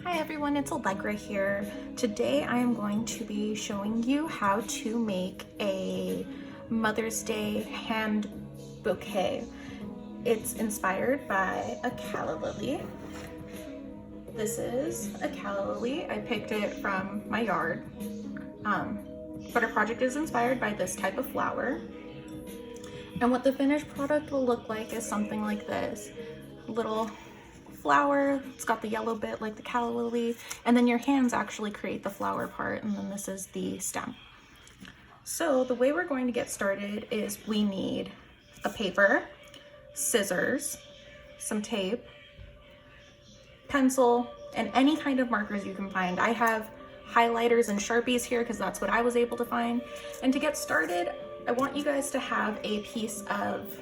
Hi everyone, it's Allegra here. Today I am going to be showing you how to make a Mother's Day hand bouquet. It's inspired by a calla lily. This is a calla lily. I picked it from my yard. But our project is inspired by this type of flower. And what the finished product will look like is something like this. A little flower, it's got the yellow bit like the calla lily, and then your hands actually create the flower part, and then this is the stem. So the way we're going to get started is we need a paper, scissors, some tape, pencil, and any kind of markers you can find. I have highlighters and Sharpies here because that's what I was able to find. And to get started, I want you guys to have a piece of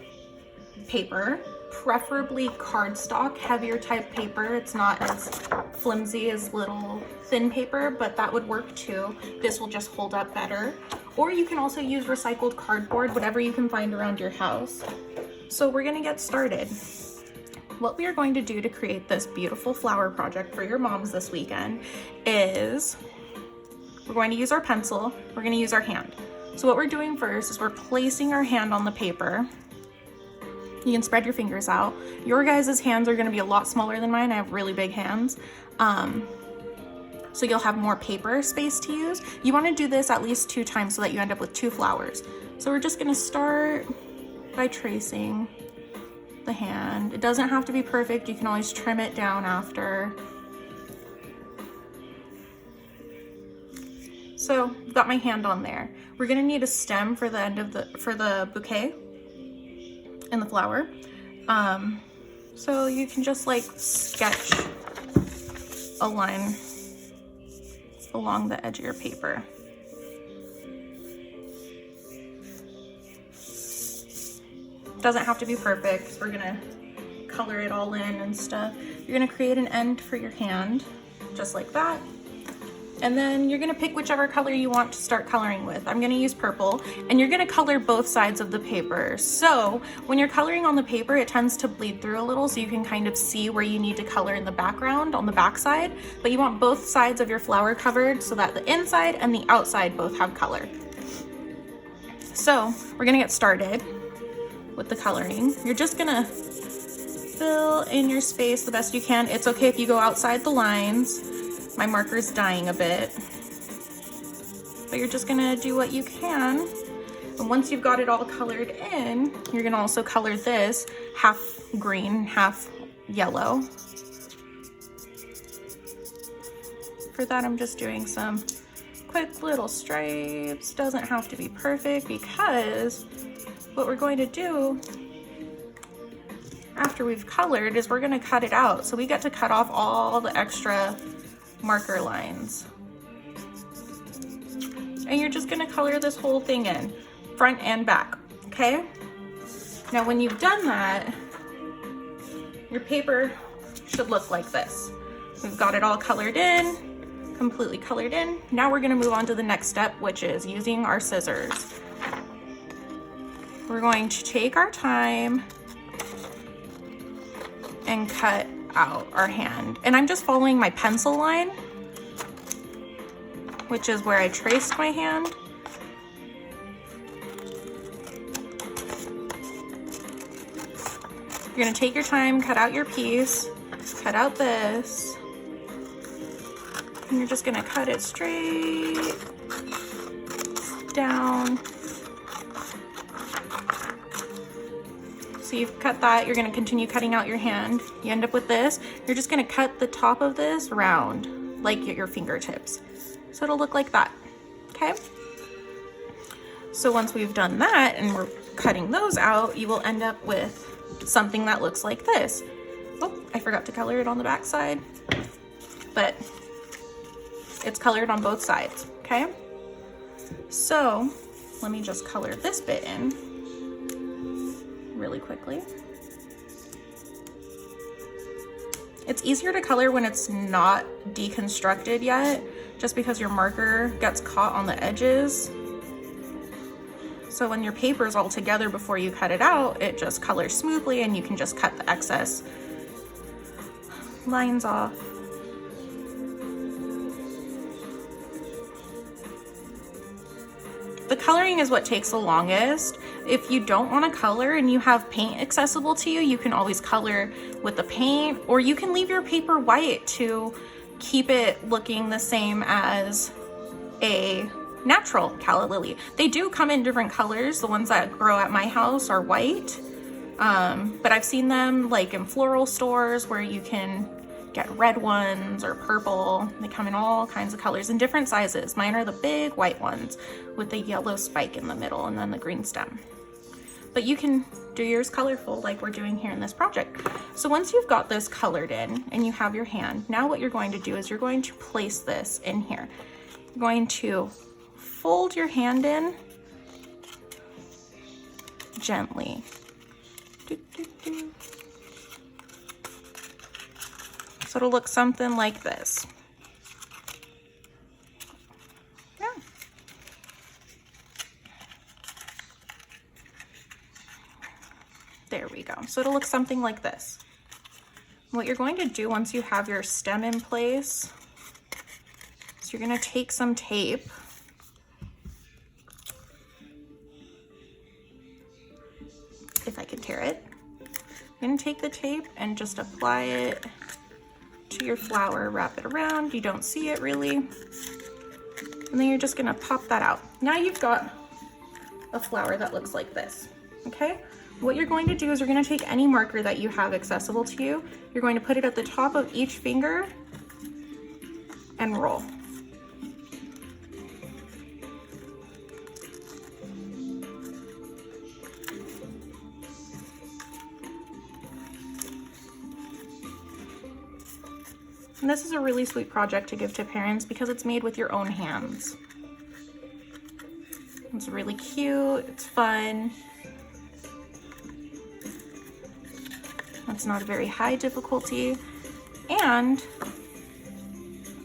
paper, preferably cardstock, heavier type paper. It's not as flimsy as little thin paper, but that would work too. This will just hold up better. Or you can also use recycled cardboard, whatever you can find around your house. So we're gonna get started. What we are going to do to create this beautiful flower project for your moms this weekend is we're going to use our pencil, we're gonna use our hand. So what we're doing first is we're placing our hand on the paper. You can spread your fingers out. Your guys' hands are gonna be a lot smaller than mine. I have really big hands. So you'll have more paper space to use. You wanna do this at least 2 times so that you end up with 2 flowers. So we're just gonna start by tracing the hand. It doesn't have to be perfect. You can always trim it down after. So I've got my hand on there. We're gonna need a stem for the end of the bouquet and the flower. So you can just like sketch a line along the edge of your paper. Doesn't have to be perfect. We're gonna color it all in and stuff. You're gonna create an end for your hand, just like that. And then you're gonna pick whichever color you want to start coloring with. I'm gonna use purple, and you're gonna color both sides of the paper. So when you're coloring on the paper, it tends to bleed through a little, so you can kind of see where you need to color in the background on the back side, but you want both sides of your flower covered so that the inside and the outside both have color. So we're gonna get started with the coloring. You're just gonna fill in your space the best you can. It's okay if you go outside the lines. My marker's dying a bit, but you're just gonna do what you can. And once you've got it all colored in, you're gonna also color this half green, half yellow. For that, I'm just doing some quick little stripes. Doesn't have to be perfect because what we're going to do after we've colored is we're gonna cut it out. So we get to cut off all the extra marker lines. And you're just gonna color this whole thing in, front and back, okay? Now when you've done that, your paper should look like this. We've got it all colored in, completely colored in. Now we're gonna move on to the next step, which is using our scissors. We're going to take our time and cut out our hand. And I'm just following my pencil line, which is where I traced my hand. You're gonna take your time, cut out your piece, cut out this, and you're just gonna cut it straight down. So you've cut that, you're gonna continue cutting out your hand. You end up with this. You're just gonna cut the top of this round, like your fingertips. So it'll look like that, okay? So once we've done that and we're cutting those out, you will end up with something that looks like this. Oh, I forgot to color it on the back side, but it's colored on both sides, okay? So let me just color this bit in really quickly. It's easier to color when it's not deconstructed yet, just because your marker gets caught on the edges. So when your paper's all together before you cut it out, it just colors smoothly and you can just cut the excess lines off. The coloring is what takes the longest. If you don't want to color and you have paint accessible to you, you can always color with the paint, or you can leave your paper white to keep it looking the same as a natural calla lily. They do come in different colors. The ones that grow at my house are white, but I've seen them like in floral stores where you can get red ones or purple. They come in all kinds of colors and different sizes. Mine are the big white ones with the yellow spike in the middle and then the green stem. But you can do yours colorful like we're doing here in this project. So once you've got this colored in and you have your hand, now what you're going to do is you're going to place this in here. You're going to fold your hand in gently. So it'll look something like this. Yeah. There we go. So it'll look something like this. What you're going to do once you have your stem in place is you're going to take some tape if I can tear it. I'm going to take the tape and just apply it to your flower, wrap it around. You don't see it really. And then you're just going to pop that out. Now you've got a flower that looks like this, okay? What you're going to do is you're going to take any marker that you have accessible to you. You're going to put it at the top of each finger and roll. And this is a really sweet project to give to parents because it's made with your own hands. It's really cute, it's fun. It's not a very high difficulty. And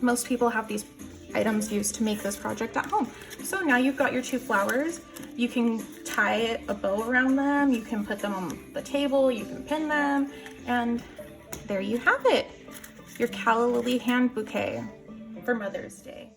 most people have these items used to make this project at home. So now you've got your two flowers. You can tie a bow around them. You can put them on the table. You can pin them. And there you have it. Your calla lily hand bouquet for Mother's Day.